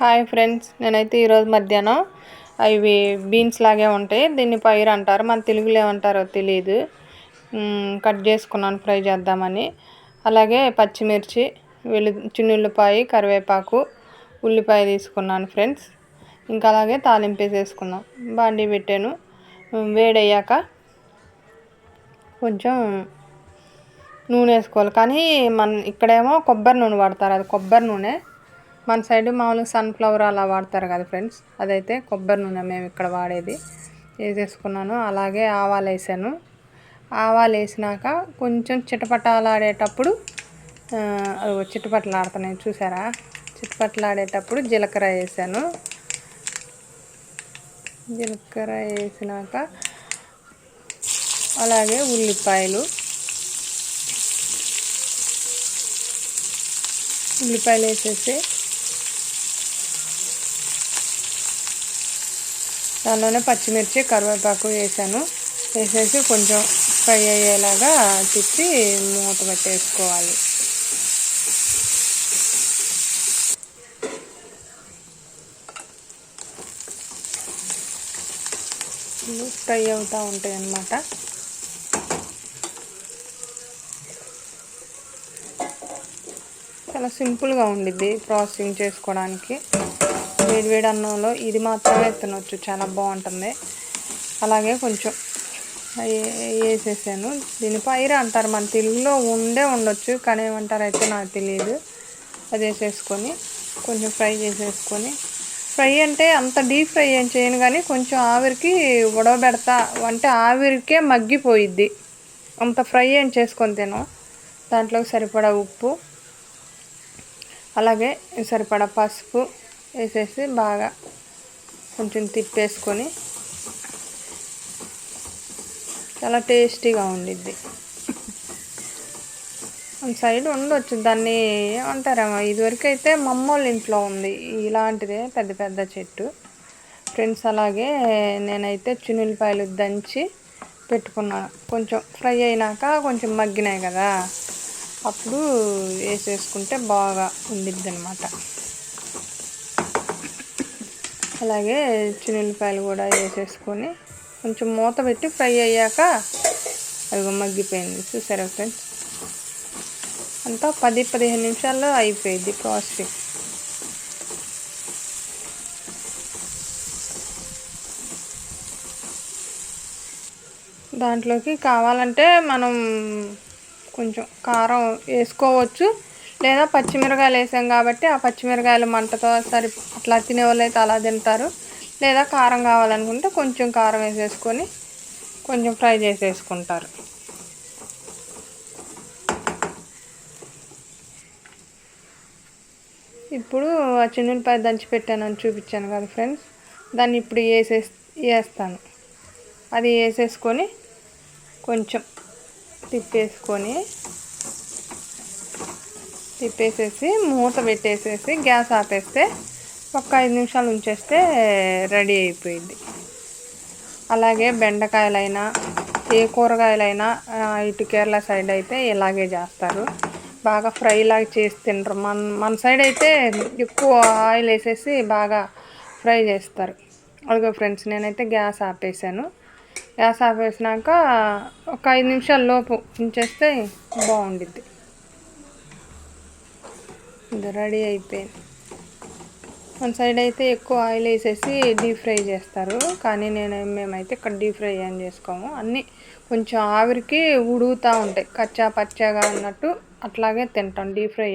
Hi friends, నేనైతే ఈరోజు మధ్యాహ్నం అవి బీన్స్ లాగే ఉంటాయి, దీన్ని పైరు అంటారు, మన తెలుగులో ఏమంటారో తెలియదు. కట్ చేసుకున్నాను ఫ్రై చేద్దామని. అలాగే పచ్చిమిర్చి, చిన్నుల్లిపాయ, కరివేపాకు, ఉల్లిపాయ తీసుకున్నాను ఫ్రెండ్స్. ఇంకా అలాగే తాలింపు వేసేసుకున్నాం. బాండీ పెట్టాను. వేడయ్యాక కొంచెం నూనె వేసుకోవాలి, కానీ ఇక్కడేమో కొబ్బరి నూనె వాడతారు, అది కొబ్బరి నూనె. మన సైడ్ మామూలుగా సన్ఫ్లవర్ అలా వాడతారు కదా ఫ్రెండ్స్, అదైతే కొబ్బరి నూనె మేము ఇక్కడ వాడేది. వేసేసుకున్నాను. అలాగే ఆవాలు వేసాను. ఆవాలు వేసినాక కొంచెం చిటపటలాడేటప్పుడు చిటపటలాడుతున్నాయి చూసారా, చిటపటలాడేటప్పుడు జీలకర్ర వేసాను. జీలకర్ర వేసినాక అలాగే ఉల్లిపాయలు వేసేసి దానిలోనే పచ్చిమిర్చి, కరివేపాకు వేసాను. వేసేసి కొంచెం ఫ్రై అయ్యేలాగా తిప్పి మూత పెట్టేసుకోవాలి. ఫ్రై అవుతూ ఉంటాయి అన్నమాట. చాలా సింపుల్గా ఉండిద్ది ప్రాసెసింగ్ చేసుకోవడానికి. వేడివేడి అన్నంలో ఇది మాత్రమే తినొచ్చు, చాలా బాగుంటుంది. అలాగే కొంచెం వేసేసాను. దీని పైరు అంటారు, మన తెలుగులో ఉండొచ్చు, కానీ ఏమంటారు అయితే నాకు తెలియదు. అది వేసేసుకొని కొంచెం ఫ్రై చేసేసుకొని, ఫ్రై అంటే అంత డీప్ ఫ్రై ఏం చేయను, కానీ కొంచెం ఆవిరికి ఉడకబెడతా, అంటే ఆవిరికే మగ్గిపోయిద్ది. అంత ఫ్రై ఏం చేసుకొని తిను. దాంట్లోకి సరిపడా ఉప్పు, అలాగే సరిపడా పసుపు వేసేసి బాగా కొంచెం తిప్పేసుకొని చాలా టేస్టీగా ఉండిద్ది. మన సైడ్ ఉండొచ్చు, దాన్ని ఏమంటారేమో. ఇదివరకు అయితే మా అమ్మ వాళ్ళ ఇంట్లో ఉంది ఇలాంటిదే, పెద్ద పెద్ద చెట్టు ఫ్రెండ్స్. అలాగే నేనైతే చిన్నుల్లిపాయలు దంచి పెట్టుకున్నాను. కొంచెం ఫ్రై అయినాక కొంచెం మగ్గినాయి కదా, అప్పుడు వేసేసుకుంటే బాగా ఉండిద్ది అన్నమాట. అలాగే చిన్నుల్లిపాయలు కూడా వేసేసుకొని కొంచెం మూత పెట్టి ఫ్రై అయ్యాక అది మగ్గిపోయింది చూసారా ఫ్రెండ్స్. అంతా 10-15 నిమిషాల్లో అయిపోయింది ప్రాసెసింగ్. దాంట్లోకి కావాలంటే మనం కొంచెం కారం వేసుకోవచ్చు, లేదా పచ్చిమిరకాయలు వేసాం కాబట్టి ఆ పచ్చిమిరకాయలు మంటతో అట్లా తినేవాళ్ళు అయితే అలా తింటారు. లేదా కారం కావాలనుకుంటే కొంచెం కారం వేసేసుకొని కొంచెం ఫ్రై చేసేసుకుంటారు. ఇప్పుడు ఆ చిన్నుల్లిపాయ దంచి పెట్టానని చూపించాను కదా ఫ్రెండ్స్, దాన్ని ఇప్పుడు వేస్తాను. అది వేసేసుకొని కొంచెం తిప్పేసేసి మూత పెట్టేసేసి గ్యాస్ ఆపేస్తే ఒక 5 నిమిషాలు ఉంచేస్తే రెడీ అయిపోయింది. అలాగే బెండకాయలైనా ఏ కూరగాయలైనా ఇటు కేరళ సైడ్ అయితే ఇలాగే చేస్తారు, బాగా ఫ్రై లాగా చేసి తింటారు. మన సైడ్ అయితే ఎక్కువ ఆయిల్ వేసేసి బాగా ఫ్రై చేస్తారు. అలాగే ఫ్రెండ్స్, నేనైతే గ్యాస్ ఆపేసాను. గ్యాస్ ఆపేసినాక ఒక 5 నిమిషాల లోపు ఉంచేస్తే బాగుండిద్ది. ఇది రెడీ అయిపోయింది. మన సైడ్ అయితే ఎక్కువ ఆయిల్ వేసేసి డీప్ ఫ్రై చేస్తారు, కానీ మేమైతే ఇక్కడ డీప్ ఫ్రై ఏం చేసుకోము. అన్నీ కొంచెం ఆవిరికి ఉడుగుతూ ఉంటాయి, కచ్చా పచ్చాగా అన్నట్టు అట్లాగే తింటాం. Deep fry